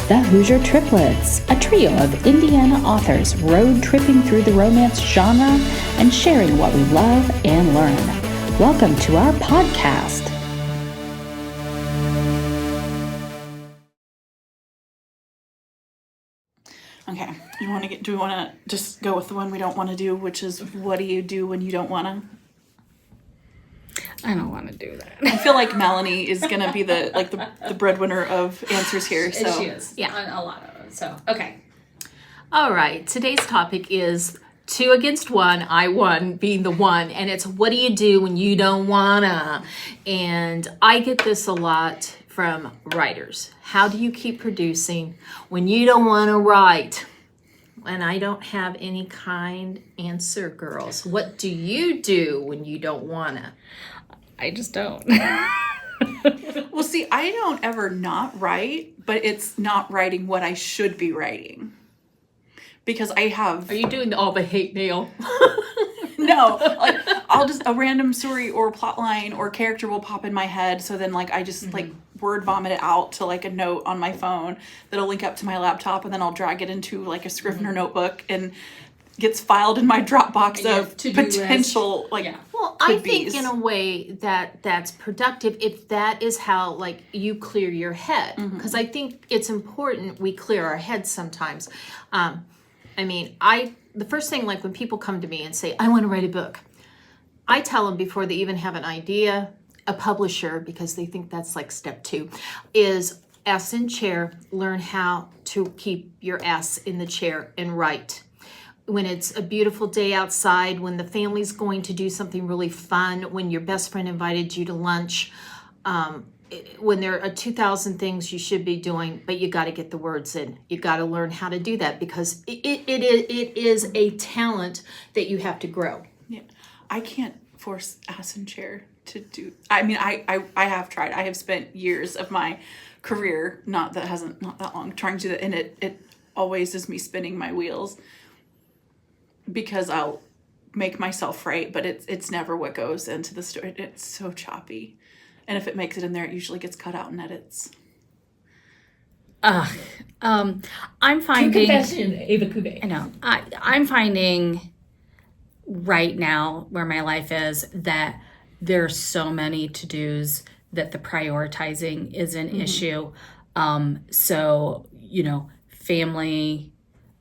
the Hoosier Triplets, a trio of Indiana authors road tripping through the romance genre and sharing what we love and learn. Welcome to our podcast. Okay, do we want to just go with the one we don't want to do, which is what do you do when you don't want to? I don't want to do that. I feel like Melanie is going to be the breadwinner of answers here. So she is. Yeah. A lot of them. So, okay. All right. Today's topic is 2 against 1. I won being the one. And it's what do you do when you don't wanna? And I get this a lot from writers. How do you keep producing when you don't want to write? And I don't have any kind answer, girls. What do you do when you don't wanna? I just don't. Well, see, I don't ever not write, but it's not writing what I should be writing. Because I have... Are you doing all the hate mail? No, like I'll just, a random story or plot line or character will pop in my head. So then I just word vomit it out to a note on my phone that'll link up to my laptop, and then I'll drag it into a Scrivener notebook and gets filed in my Dropbox of potential Well, I think in a way that's productive if that is how you clear your head, because I think it's important we clear our heads sometimes. The first thing, when people come to me and say, I want to write a book, I tell them before they even have an idea, a publisher, because they think that's step 2, is ass in chair, learn how to keep your ass in the chair and write. When it's a beautiful day outside, when the family's going to do something really fun, when your best friend invited you to lunch, when there are 2,000 things you should be doing, but you got to get the words in. You got to learn how to do that because it is a talent that you have to grow. Yeah, I can't force ass and chair to do. I have tried. I have spent years of my career, not that long, trying to do that, and it always is me spinning my wheels because I'll make myself write, but it's never what goes into the story. It's so choppy. And if it makes it in there, it usually gets cut out in edits. I'm finding... Confession, Ava Couve. I know. I'm finding right now where my life is that there's so many to-dos that the prioritizing is an issue. So, family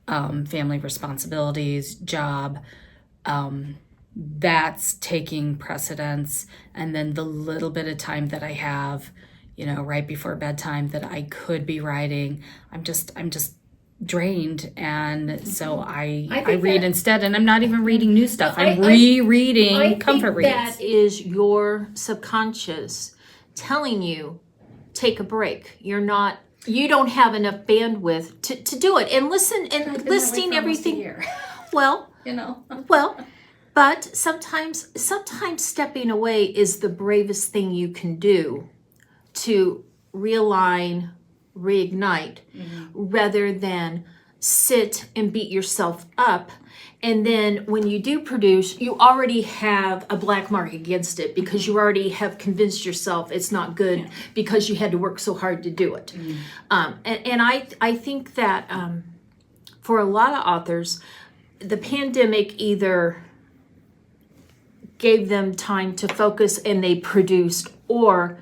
responsibilities, job, that's taking precedence, and then the little bit of time that I have, right before bedtime that I could be writing, I'm just drained, and so I read instead, and I'm not even reading new stuff. I'm rereading comfort reads. That is your subconscious telling you, take a break. You don't have enough bandwidth to do it, and listing everything. Well, but sometimes stepping away is the bravest thing you can do to realign, reignite, rather than sit and beat yourself up. And then when you do produce, you already have a black mark against it because you already have convinced yourself it's not good because you had to work so hard to do it. And I think that for a lot of authors, the pandemic either gave them time to focus and they produced, or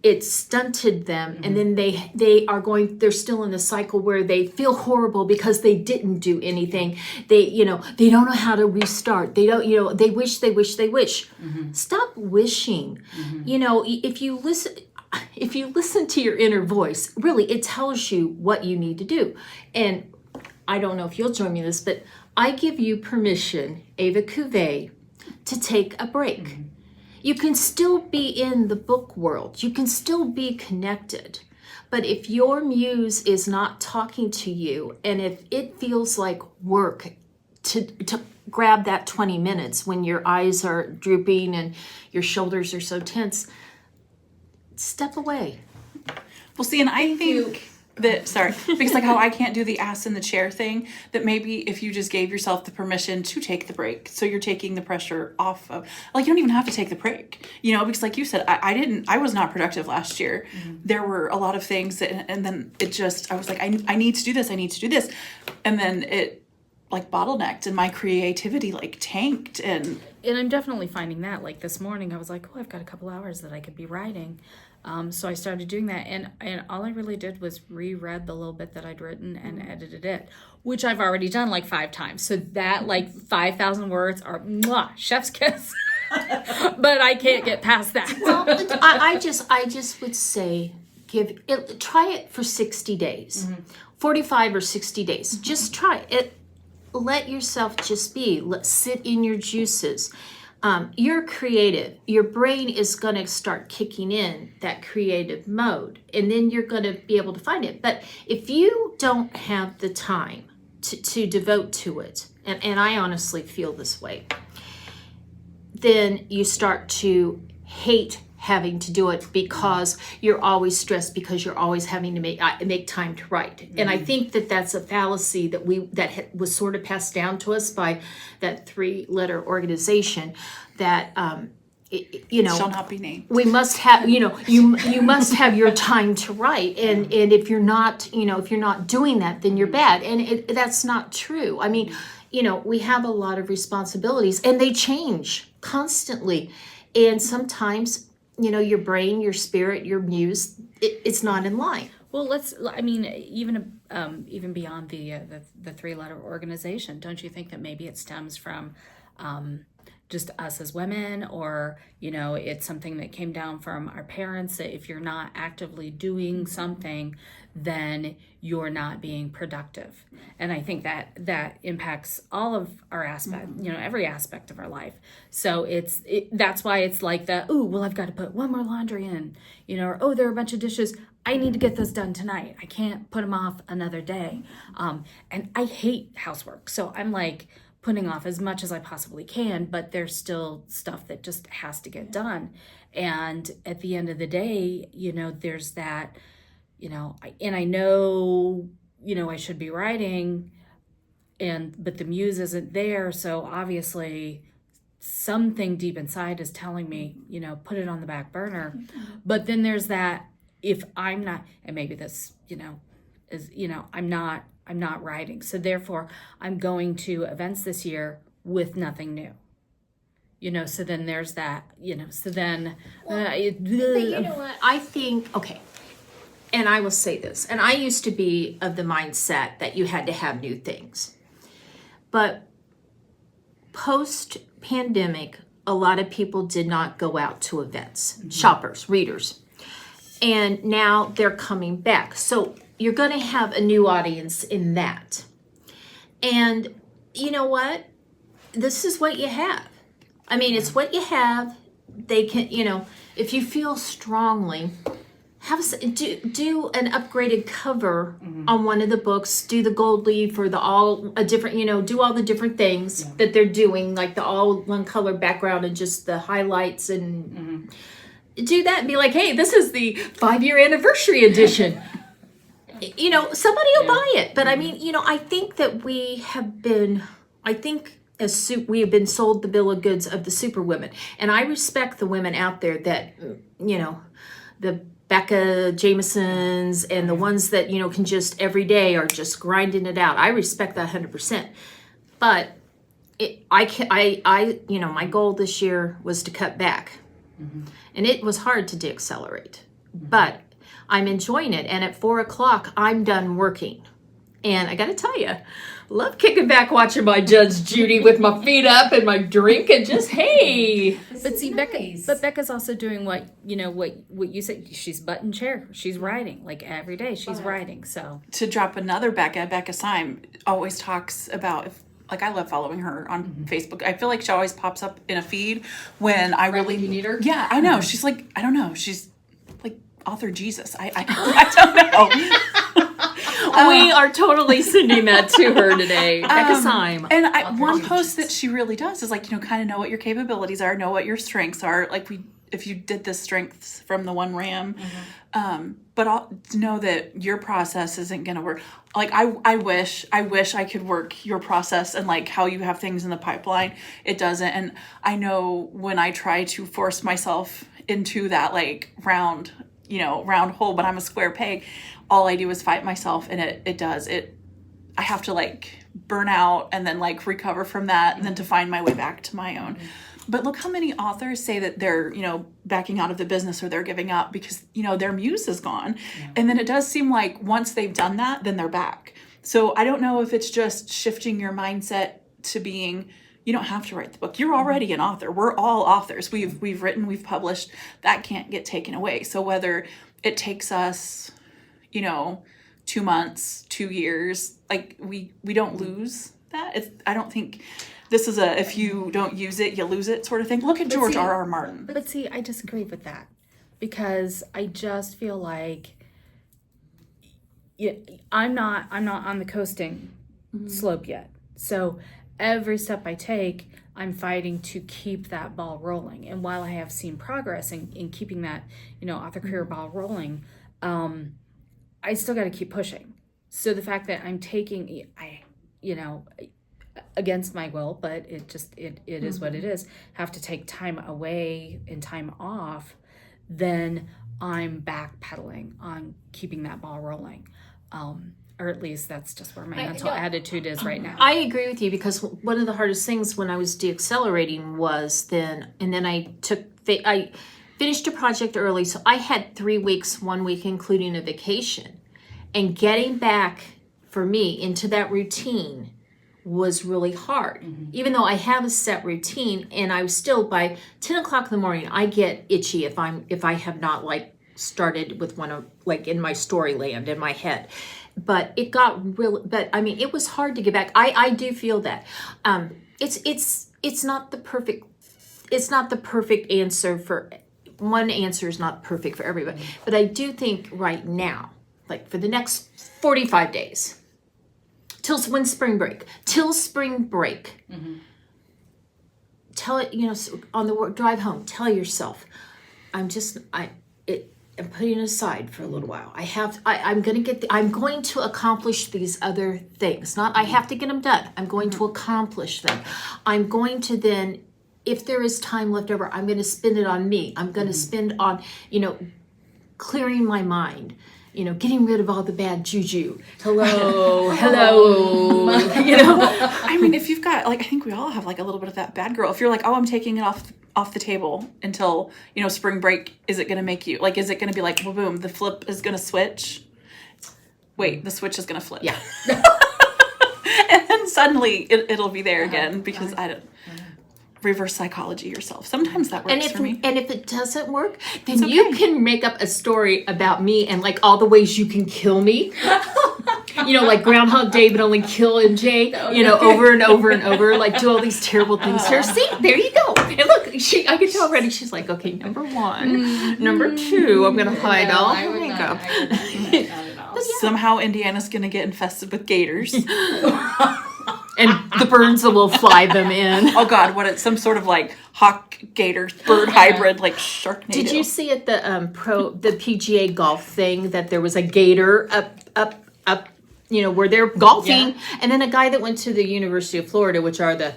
it stunted them, and then they're still in a cycle where they feel horrible because they didn't do anything. They don't know how to restart. They don't, they wish. Stop wishing. If you listen to your inner voice, really it tells you what you need to do. And I don't know if you'll join me in this, but I give you permission, Ava Couve, to take a break. You can still be in the book world. You can still be connected. But if your muse is not talking to you, and if it feels like work to grab that 20 minutes when your eyes are drooping and your shoulders are so tense, step away. Well, see, and I think because like how I can't do the ass in the chair thing, that maybe if you just gave yourself the permission to take the break, so you're taking the pressure off of, like, you don't even have to take the break, because like you said, I was not productive last year. There were a lot of things and then I was like, I need to do this, and then it like bottlenecked and my creativity like tanked. And I'm definitely finding that, like this morning I was like, oh, I've got a couple hours that I could be writing. So I started doing that, and all I really did was reread the little bit that I'd written and edited it, which I've already done like 5 times. So that like 5,000 words are chef's kiss. But I can't get past that. Well, I just would say try it for 60 days, 45 or 60 days. Just try it. Let yourself just be. Sit in your juices. You're creative. Your brain is going to start kicking in that creative mode, and then you're going to be able to find it. But if you don't have the time to devote to it, and I honestly feel this way, then you start to hate having to do it because you're always stressed, because you're always having to make time to write. And I think that that's a fallacy that was sort of passed down to us by that 3-letter organization that shall not be named. We must have, you must have your time to write, and if you're not doing that, then you're bad, and that's not true. I mean, we have a lot of responsibilities, and they change constantly, and sometimes your brain, your spirit, your muse, it's not in line. Well, even beyond the 3-letter organization, don't you think that maybe it stems from just us as women, or it's something that came down from our parents, that if you're not actively doing something, then you're not being productive? And I think that impacts all of our aspect, every aspect of our life. So that's why it's like I've got to put one more laundry in, or there are a bunch of dishes, I need to get those done tonight, I can't put them off another day. And I hate housework, so I'm like putting off as much as I possibly can, but there's still stuff that just has to get done. And at the end of the day, there's that, and I know, I should be writing, but the muse isn't there. So obviously something deep inside is telling me, put it on the back burner. But then there's that, if I'm not, and maybe this, is, I'm not writing, so therefore I'm going to events this year with nothing new. So then there's that, so then but you know what, I think, okay, and I will say this, and I used to be of the mindset that you had to have new things, but post-pandemic, a lot of people did not go out to events, shoppers, readers, and now they're coming back. So you're going to have a new audience in that. And you know what? This is what you have. I mean, it's what you have. They can, if you feel strongly, do an upgraded cover on one of the books. Do the gold leaf or do all the different things that they're doing, like the all one color background and just the highlights, and do that and be like, hey, this is the 5-year anniversary edition. Somebody will buy it. But I mean, I think that we have been sold the bill of goods of the super women. And I respect the women out there that, the Becca Jamesons and the ones that, can just every day are just grinding it out. I respect that 100%. But my goal this year was to cut back. And it was hard to deaccelerate. But I'm enjoying it, and at 4:00 I'm done working, and I got to tell you, love kicking back watching my Judge Judy with my feet up and my drink and just hey. But see, nice. Becca's also doing what you said. She's button chair. She's writing like every day. She's writing. So to drop another Becca Syme always talks about. Like, I love following her on Facebook. I feel like she always pops up in a feed when I really need her. Yeah, I know. She's like, I don't know. She's like author Jesus. I don't know. We are totally sending that to her today. Becca Syme. And one post that she really does is like, kind of know what your capabilities are, know what your strengths are. Like, if you did the strengths from the one ram. But I'll know that your process isn't going to work. Like, I wish I could work your process and like how you have things in the pipeline. It doesn't. And I know when I try to force myself into that like round hole, but I'm a square peg, all I do is fight myself, and it does. I have to like burn out and then like recover from that and then to find my way back to my own. But look how many authors say that they're, backing out of the business or they're giving up because, their muse is gone. Yeah. And then it does seem like once they've done that, then they're back. So I don't know if it's just shifting your mindset to being, you don't have to write the book. You're already an author. We're all authors. We've written, we've published. That can't get taken away. So whether it takes us, 2 months, 2 years, like we don't lose that. I don't think this is if you don't use it, you lose it sort of thing. Look at George R.R. Martin. But see, I disagree with that because I just feel like I'm not on the coasting slope yet. So every step I take, I'm fighting to keep that ball rolling. And while I have seen progress in keeping that, author career ball rolling, I still got to keep pushing. So the fact that I'm taking, against my will, but it is what it is, have to take time away and time off, then I'm backpedaling on keeping that ball rolling. Or at least that's just where my mental attitude is right now. I agree with you because one of the hardest things when I was deaccelerating was then I finished a project early, so I had 3 weeks, 1 week including a vacation. And getting back for me into that routine was really hard. Even though I have a set routine, and I was still by 10 o'clock in the morning, I get itchy if I have not like started with one of like in my story land in my head. But it got real. But I mean, it was hard to get back. I do feel that it's not the perfect. It's not the perfect answer for one answer is not perfect for everybody. But I do think right now, like for the next 45 days, till spring break, tell it, on the drive home, tell yourself, I'm putting it aside for a little while. I'm going to accomplish these other things. Not I have to get them done. I'm going to accomplish them. I'm going to then, if there is time left over, I'm going to spend it on me. I'm going to spend on, clearing my mind. Getting rid of all the bad juju. Hello. I mean, if you've got, like, I think we all have, like, a little bit of that bad girl. If you're like, oh, I'm taking it off the table until, spring break, is it going to make you, like, is it going to be like, well, boom, the flip is going to switch? Wait, the switch is going to flip. Yeah. And then suddenly it'll be there again because I don't... Reverse psychology yourself. Sometimes that works for me. And if it doesn't work, then you can make up a story about me and like all the ways you can kill me. Like Groundhog Day, but only kill MJ. Over and over and over. Like do all these terrible things to her. See, there you go. And look, I can tell already. She's like, okay, number 1, number 2, I'm gonna hide all her makeup. Somehow Indiana's gonna get infested with gators. And the birds will fly them in. Oh God, what it's some sort of like hawk gator bird hybrid, like Sharknado. Did you see at the the PGA golf thing that there was a gator up, where they're golfing, and then a guy that went to the University of Florida, which are the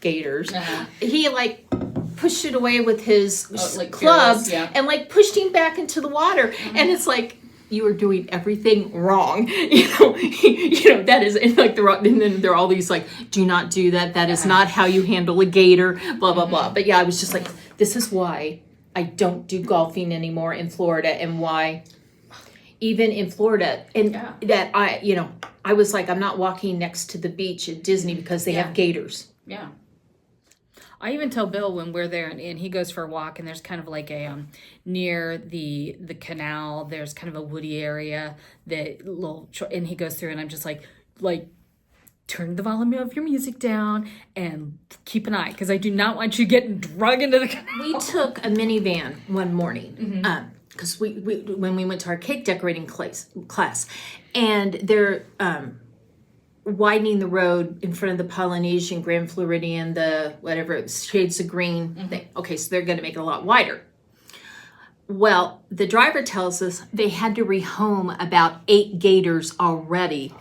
Gators, he like pushed it away with his clubs and like pushed him back into the water, and it's like, you are doing everything wrong. That is, and like and then there are all these like, do not do that. That is not how you handle a gator, blah, blah, blah. But yeah, I was just like, this is why I don't do golfing anymore in Florida, and why even in Florida, and that I was like, I'm not walking next to the beach at Disney because they have gators. Yeah. I even tell Bill when we're there and he goes for a walk, and there's kind of like a near the canal, there's kind of a woody area and he goes through, and I'm just like turn the volume of your music down and keep an eye, because I do not want you getting drug into the canal. We took a minivan one morning because we when we went to our cake decorating class, and they're widening the road in front of the Polynesian, Grand Floridian, the whatever, shades of green thing. Okay, so they're going to make it a lot wider. Well, the driver tells us they had to rehome about 8 gators already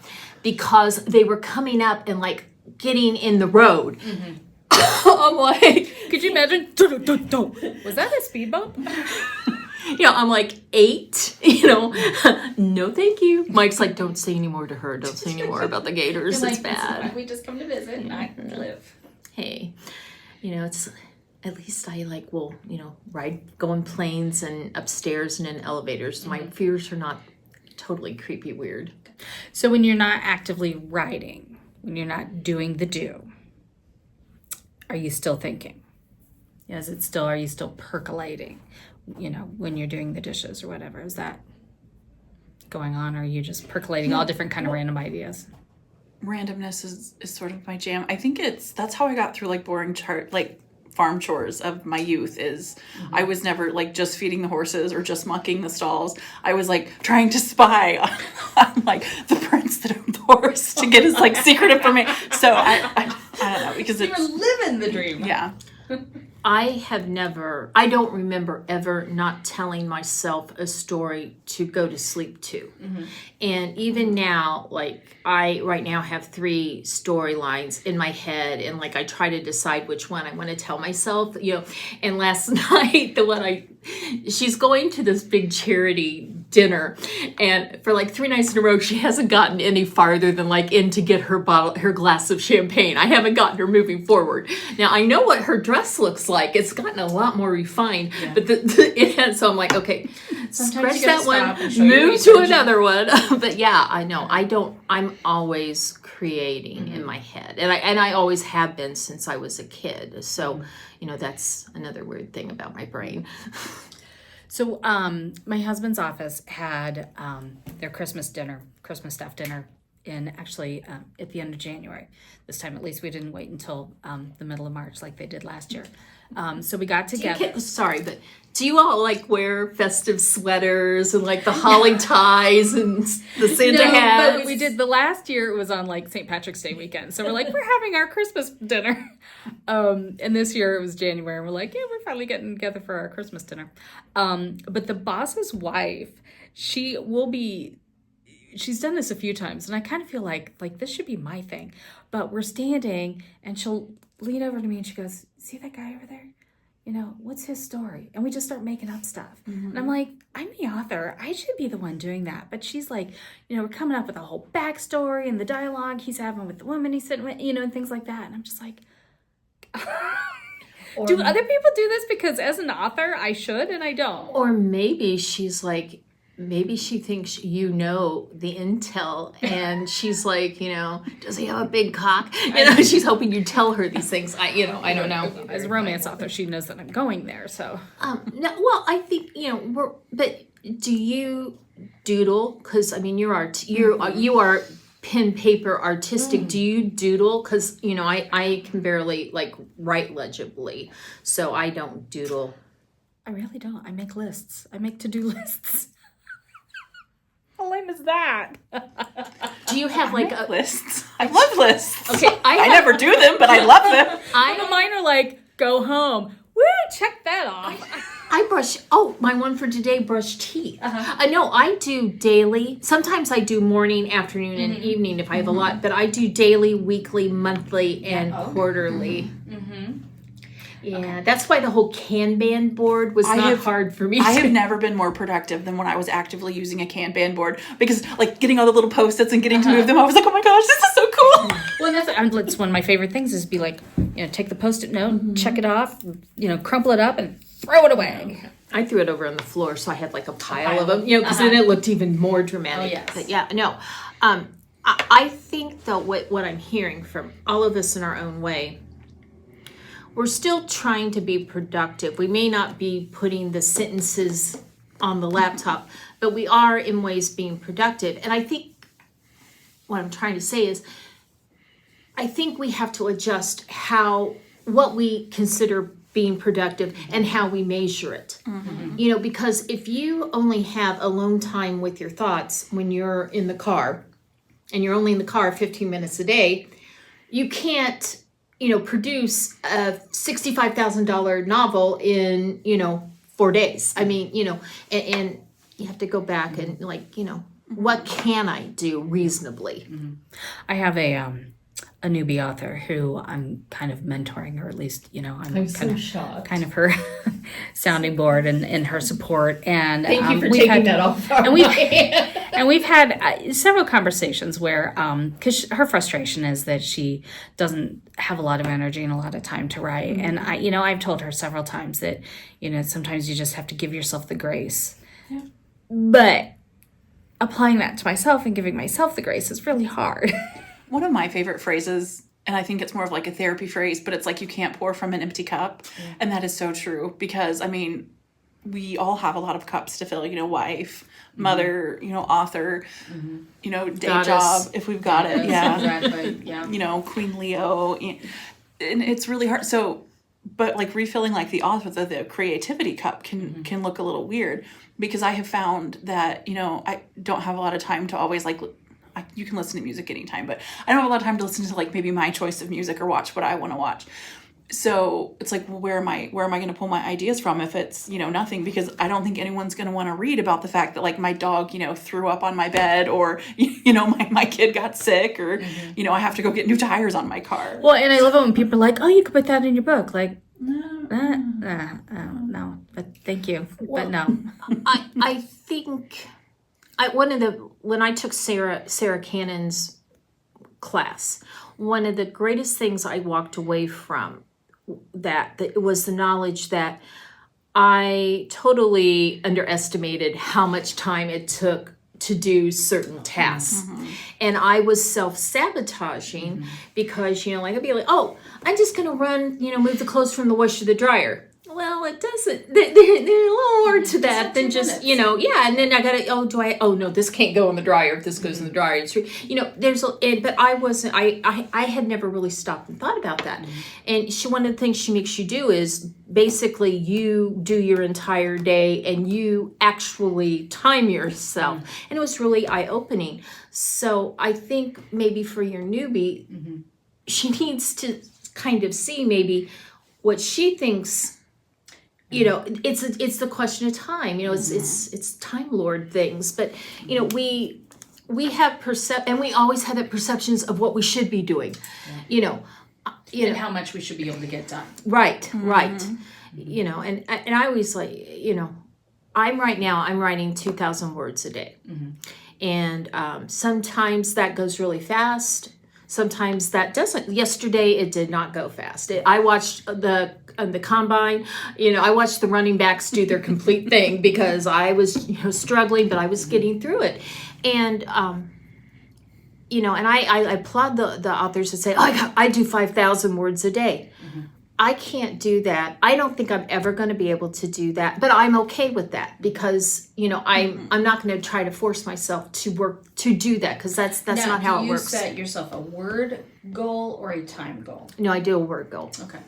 because they were coming up and like getting in the road. I'm like, Could you imagine? Was that a speed bump? I'm like 8, no thank you. Mike's like, don't say any more to her. Don't say any more about the gators. It's bad. We just come to visit and I live. Hey, it's at least I will, ride, go in planes and upstairs and in elevators. My fears are not totally creepy weird. So when you're not actively riding, when you're not doing the do, are you still thinking? Are you still percolating, when you're doing the dishes or whatever? Is that going on, or are you just percolating all different kind of random ideas? Randomness is sort of my jam. I think that's how I got through boring farm chores of my youth is I was never just feeding the horses or just mucking the stalls. I was trying to spy on the prince that owned the horse to get his secret information. So I don't know, because You were living the dream. Yeah. I don't remember ever not telling myself a story to go to sleep to. And even now, I right now have 3 storylines in my head, and I try to decide which one I want to tell myself, and last night, she's going to this big charity dinner, and for 3 nights in a row, she hasn't gotten any farther than in to get her glass of champagne. I haven't gotten her moving forward. Now I know what her dress looks like. It's gotten a lot more refined, but so I'm like, okay, scratch that one, move to another one. But yeah, I know. I'm always creating in my head, and I always have been since I was a kid. So that's another weird thing about my brain. So my husband's office had their Christmas staff dinner in actually at the end of January. This time, at least, we didn't wait until the middle of March like they did last year. So we got together. Sorry, but do you all wear festive sweaters and the holly ties and the Santa hats? But we did. The last year it was on St. Patrick's Day weekend. So we're we're having our Christmas dinner. And this year it was January, and we're yeah, we're finally getting together for our Christmas dinner. But the boss's wife, she's done this a few times, and I kind of feel like this should be my thing. But we're standing, and she'll lean over to me and she goes, "See that guy over there? What's his story?" And we just start making up stuff. And I'm like, I'm the author. I should be the one doing that. But she's we're coming up with a whole backstory and the dialogue he's having with the woman he's sitting with, and things like that. And I'm just like, do other people do this because as an author I should and I don't? Or maybe she's maybe she thinks the intel, and she's does he have a big cock? She's hoping you tell her these things. I don't know. As a romance author, she knows that I'm going there. So no, well, I think but do you doodle? Because you are pen paper artistic. Do you doodle? Because I can barely write legibly, so I don't doodle. I really don't. I make lists. I make to-do lists. How lame is that? Do you have lists? I love lists. Okay, I never do them, but I love them. Mine are go home. Woo, check that off. I brush. Oh, my one for today: brush teeth. No, I do daily. Sometimes I do morning, afternoon, and evening if I have a lot. But I do daily, weekly, monthly, and quarterly. Yeah, that's why the whole Kanban board was hard for me. I have never been more productive than when I was actively using a Kanban board, because getting all the little Post-its and getting to move them, I was like, oh my gosh, this is so cool. Well, that's one of my favorite things is be take the Post-it note, check it off, crumple it up and throw it away. I threw it over on the floor, so I had a pile of them, because then it looked even more dramatic. Oh, yes. But yeah, no. I think though what I'm hearing from all of us in our own way, we're still trying to be productive. We may not be putting the sentences on the laptop, but we are in ways being productive. And I think what I'm trying to say is, I think we have to adjust what we consider being productive and how we measure it. Because if you only have alone time with your thoughts when you're in the car, and you're only in the car 15 minutes a day, you can't produce a $65,000 novel in, 4 days. I mean, and you have to go back and like, what can I do reasonably? I have a newbie author who I'm kind of mentoring, or at least, I'm so shocked. kind of her sounding board and her support. And Thank you for we've taking had, that off. and we've had several conversations where, because her frustration is that she doesn't have a lot of energy and a lot of time to write. And I've told her several times that, sometimes you just have to give yourself the grace. Yeah. But applying that to myself and giving myself the grace is really hard. One of my favorite phrases, and I think it's more of like a therapy phrase, but it's like you can't pour from an empty cup. Yeah. And that is so true because, I mean, we all have a lot of cups to fill, wife, mother, author, day Goddess. Job, if we've got it. Yeah. Exactly. Yeah. Queen Leo. And it's really hard. So, but like refilling like the author, the creativity cup can look a little weird because I have found that, I don't have a lot of time to always like, you can listen to music anytime, but I don't have a lot of time to listen to like maybe my choice of music or watch what I want to watch. So it's like, well, where am I going to pull my ideas from if it's, nothing? Because I don't think anyone's going to want to read about the fact that like my dog, threw up on my bed or, my kid got sick or, I have to go get new tires on my car. Well, and I love it when people are like, oh, you could put that in your book. Like, no, but thank you. Well, but no. I think when I took Sarah Cannon's class, one of the greatest things I walked away from that was the knowledge that I totally underestimated how much time it took to do certain tasks. And I was self-sabotaging because, like I'd be like, oh, I'm just going to run, move the clothes from the washer to the dryer. Well, it doesn't. There's a little more to that than just, And then I gotta. No, this can't go in the dryer. If this goes in the dryer, it's but I wasn't. I had never really stopped and thought about that. And one of the things she makes you do is basically you do your entire day and you actually time yourself. And it was really eye opening. So I think maybe for your newbie, she needs to kind of see maybe what she thinks. It's the question of time. It's Time Lord things. But we have and we always have that perceptions of what we should be doing. And how much we should be able to get done. Right. And I always like I'm writing 2,000 words a day, and sometimes that goes really fast. Sometimes that doesn't. Yesterday it did not go fast. I watched the combine. I watched the running backs do their complete thing because I was struggling, but I was getting through it. And and I applaud the authors that say, oh, I do 5,000 words a day. I can't do that. I don't think I'm ever going to be able to do that, but I'm okay with that because I'm not going to try to force myself to do that because that's now, not how it works. Do you set yourself a word goal or a time goal? No, I do a word goal. Okay.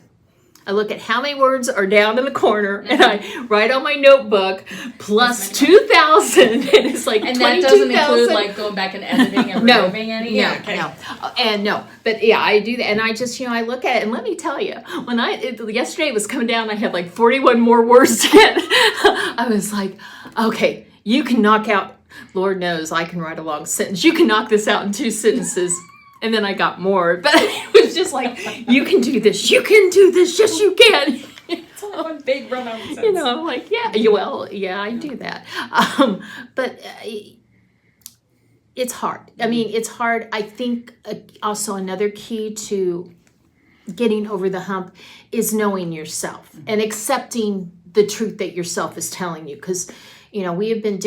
I look at how many words are down in the corner and I write on my notebook plus 2,000 and it's like 22,000. And that doesn't include like going back and editing and removing any? No, okay. No. And no, but yeah, I do that. And I just, I look at it and let me tell you, when yesterday it was coming down, I had like 41 more words to get. I was like, okay, you can knock out, Lord knows I can write a long sentence. You can knock this out in 2 sentences. And then I got more, but it was just like, you can do this. You can do this. Yes, you can. It's all one big run-on sentence. I'm like, yeah, I do that. But it's hard. I mean, it's hard. I think also another key to getting over the hump is knowing yourself and accepting the truth that yourself is telling you. Because we have been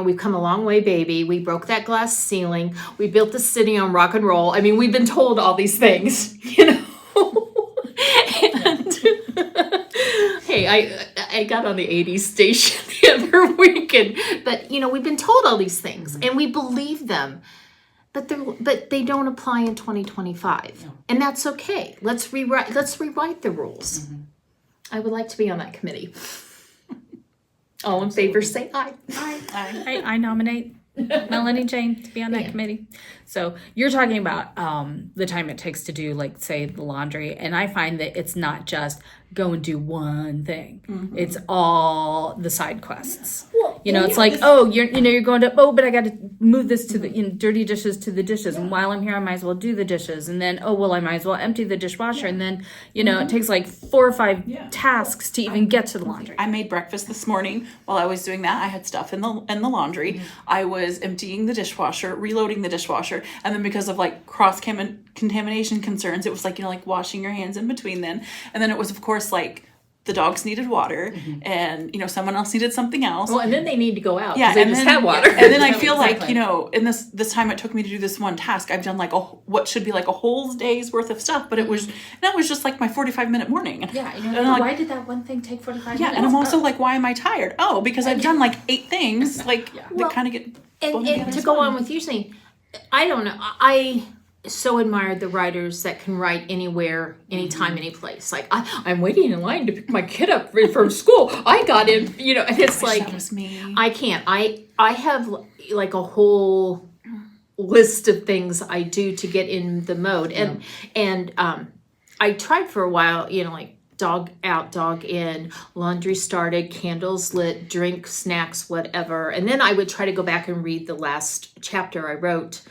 we've come a long way, baby. We broke that glass ceiling. We built the city on rock and roll. I mean, we've been told all these things, And hey, I got on the 80s station the other weekend, but we've been told all these things and we believe them, but they don't apply in 2025, and that's okay. Let's rewrite the rules. I would like to be on that committee. All in favor, say aye. Aye. I nominate Melanie Jane to be on that committee. So you're talking about the time it takes to do, like, say, the laundry, and I find that it's not just go and do one thing. It's all the side quests. Well, it's like, you're going to, but I got to move this to the dirty dishes to the dishes, and while I'm here, I might as well do the dishes, and then I might as well empty the dishwasher, and then it takes like 4 or 5 tasks to even get to the laundry. I made breakfast this morning. While I was doing that, I had stuff in the laundry. I was emptying the dishwasher, reloading the dishwasher, and then because of like cross contamination concerns, it was like like washing your hands in between then, and then it was of course like the dogs needed water, and someone else needed something else. Well, and then they need to go out. Yeah, they and just then, had water. And then I feel like in this time it took me to do this one task, I've done like what should be like a whole day's worth of stuff, but it was just like my 45-minute morning. Yeah, and like, why did that one thing take 45 minutes? Yeah, and I'm also like, why am I tired? Oh, because I've done like 8 things, like that kind of get. And to go on with you saying, I don't know, I so admired the writers that can write anywhere, anytime, any place. Like I'm waiting in line to pick my kid up from school. I got in, and it's like that was me. I can't. I have like a whole list of things I do to get in the mode, and I tried for a while, like dog out, dog in, laundry started, candles lit, drink, snacks, whatever, and then I would try to go back and read the last chapter I wrote.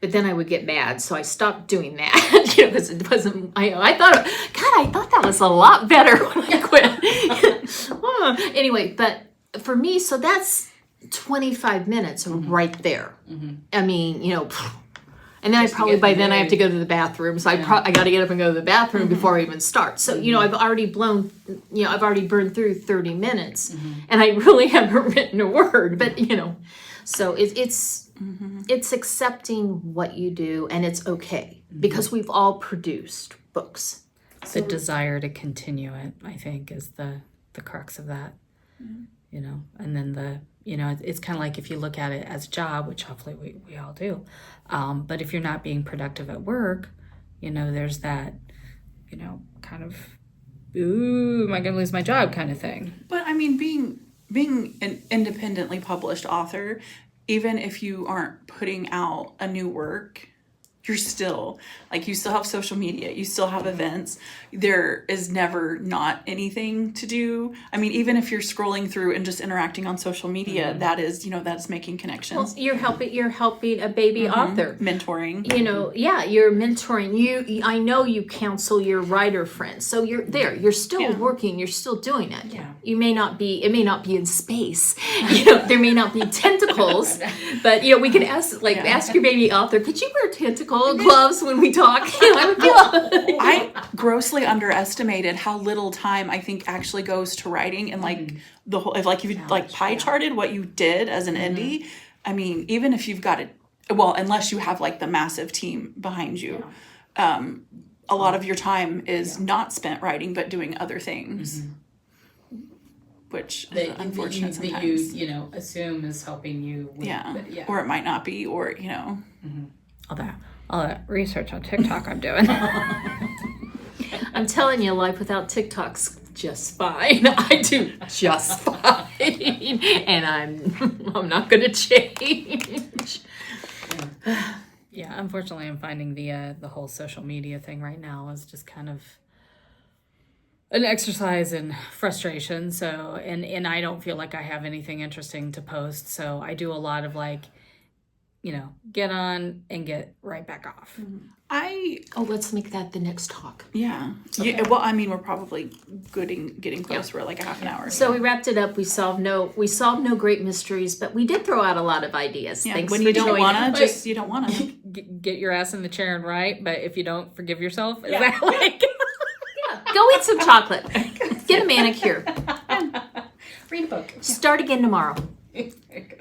But then I would get mad, so I stopped doing that. Because it wasn't. I thought that was a lot better when I quit. Anyway, but for me, so that's 25 minutes right there. I mean, and then I probably by then I have to go to the bathroom, so I got to get up and go to the bathroom before I even start. So I've already burned through 30 minutes, and I really haven't written a word. But so it's accepting what you do, and it's okay because we've all produced books. The desire to continue it, I think, is the crux of that. And then it's kind of like if you look at it as a job, which hopefully we all do. But if you're not being productive at work, there's that, kind of, ooh, am I going to lose my job kind of thing. But I mean, being an independently published author, even if you aren't putting out a new work, you're still, like, you still have social media, you still have events. There is never not anything to do. I mean, even if you're scrolling through and just interacting on social media, that is, that's making connections. Well, you're helping a baby author. Mentoring. You're mentoring. I know you counsel your writer friends. So you're there. You're still working. You're still doing it. Yeah. It may not be in space. There may not be tentacles, but we can ask your baby author, could you wear tentacles? Gloves when we talk. I grossly underestimated how little time I think actually goes to writing, and like the whole, if you pie charted what you did as an indie, I mean, even if you've got it, unless you have like the massive team behind you, a lot of your time is not spent writing but doing other things, which is unfortunate sometimes. That you assume is helping you with, or it might not be, or all that research on TikTok I'm doing. I'm telling you, life without TikTok's just fine. I do just fine, and I'm not going to change. Yeah, unfortunately, I'm finding the whole social media thing right now is just kind of an exercise in frustration. So, and I don't feel like I have anything interesting to post. So I do a lot of get on and get right back off. Let's make that the next talk. Yeah. Okay. Well, I mean, we're probably getting close. We're like a half an hour. So we wrapped it up. We solved no great mysteries, but we did throw out a lot of ideas. Yeah. Thanks when for you don't wanna, you don't wanna get your ass in the chair and write. But if you don't, forgive yourself. Is that like? Go eat some chocolate. Get a manicure. Read a book. Start again tomorrow. There you go.